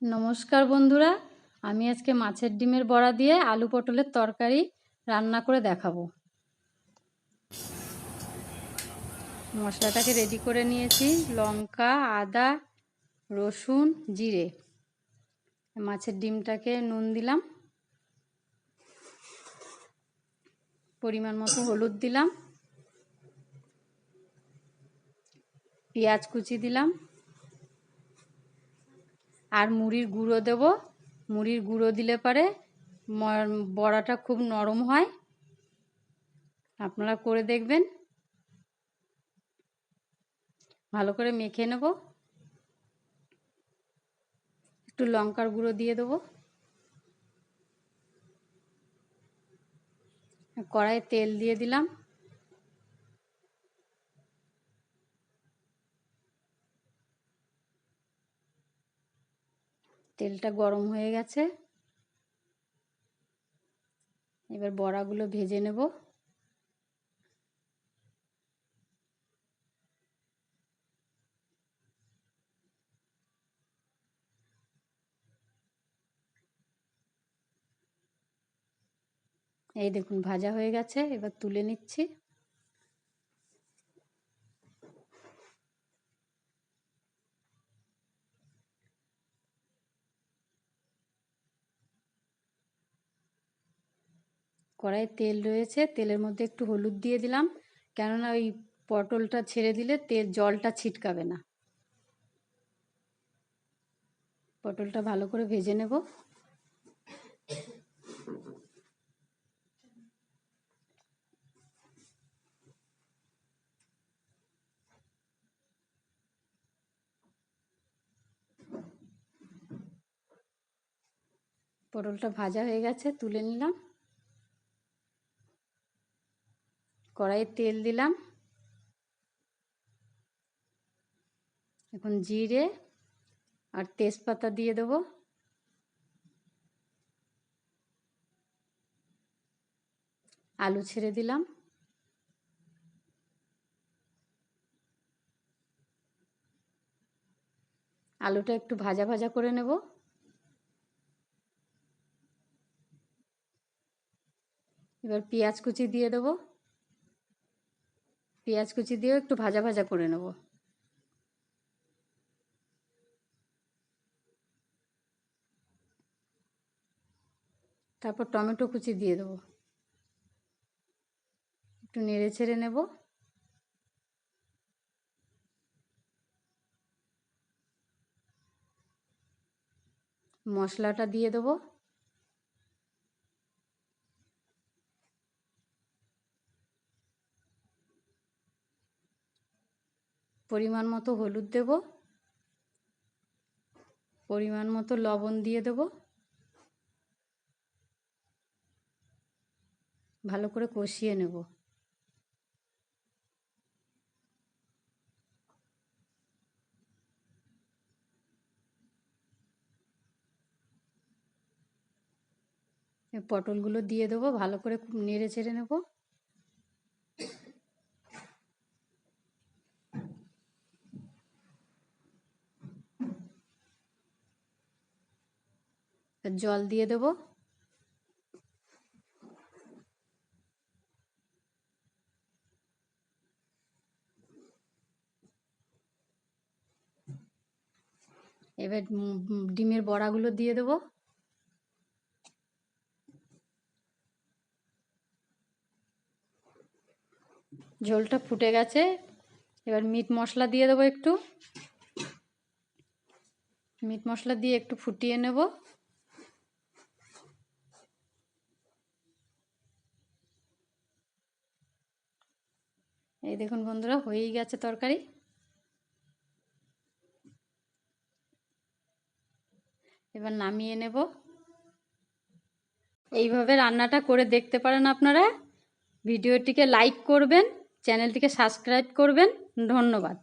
নমস্কার বন্ধুরা, আমি আজকে মাছের ডিমের বড়া দিয়ে আলু পটলের তরকারি রান্না করে দেখাবো। মশলাটাকে রেডি করে নিয়েছি, লঙ্কা, আদা, রসুন, জিরে। মাছের ডিমটাকে নুন দিলাম, পরিমাণ মতো হলুদ দিলাম, পেঁয়াজ কুচি দিলাম, আর মুড়ির গুঁড়ো দেব। মুড়ির গুঁড়ো দিলে পরে বড়াটা খুব নরম হয়, আপনারা করে দেখবেন। ভালো করে মেখে নেব। একটু লঙ্কার গুঁড়ো দিয়ে দেবো। কড়াইয়ে তেল দিয়ে দিলাম। তেলটা গরম হয়ে গেছে, এবার বড়াগুলো ভেজে নেব। এই দেখুন ভাজা হয়ে গেছে, এবার তুলে নিচ্ছি। কড়াইয়ে তেল রয়েছে, তেলের মধ্যে একটু হলুদ দিয়ে দিলাম, কেননা ওই পটলটা ছেড়ে দিলে জলটা ছিটকাবে না। পটলটা ভালো করে ভেজে নেব। পটলটা ভাজা হয়ে গেছে, তুলে নিলাম। কড়াইয়ে তেল দিলাম, এখন জিরে আর তেজপাতা দিয়ে দেবো। আলু ছেড়ে দিলাম। আলুটা একটু ভাজা ভাজা করে নেব। এবার পেঁয়াজ কুচি দিয়ে দেবো। পেঁয়াজ কুচি দিয়েও একটু ভাজা ভাজা করে নেব। তারপর টমেটো কুচি দিয়ে দেবো। একটু নেড়ে ছেড়ে নেব। মশলাটা দিয়ে দেবো। পরিমাণ মতো হলুদ দেব, পরিমাণ মতো লবণ দিয়ে দেব। ভালো করে কষিয়ে নেব। পটলগুলো দিয়ে দেবো, ভালো করে নেড়ে চেড়ে নেব। জল দিয়ে দেব। এবার ডিমের বড়াগুলো দিয়ে দেবো। ঝোলটা ফুটে গেছে, এবার মিট মশলা দিয়ে দেবো। একটু মিট মশলা দিয়ে একটু ফুটিয়ে নেব। এই দেখুন বন্ধুরা, হয়েই গেছে তরকারি। এবার নামিয়ে নেব। এইভাবে রান্নাটা করে দেখতে পারেন আপনারা। ভিডিওটিকে লাইক করবেন, চ্যানেলটিকে সাবস্ক্রাইব করবেন। ধন্যবাদ।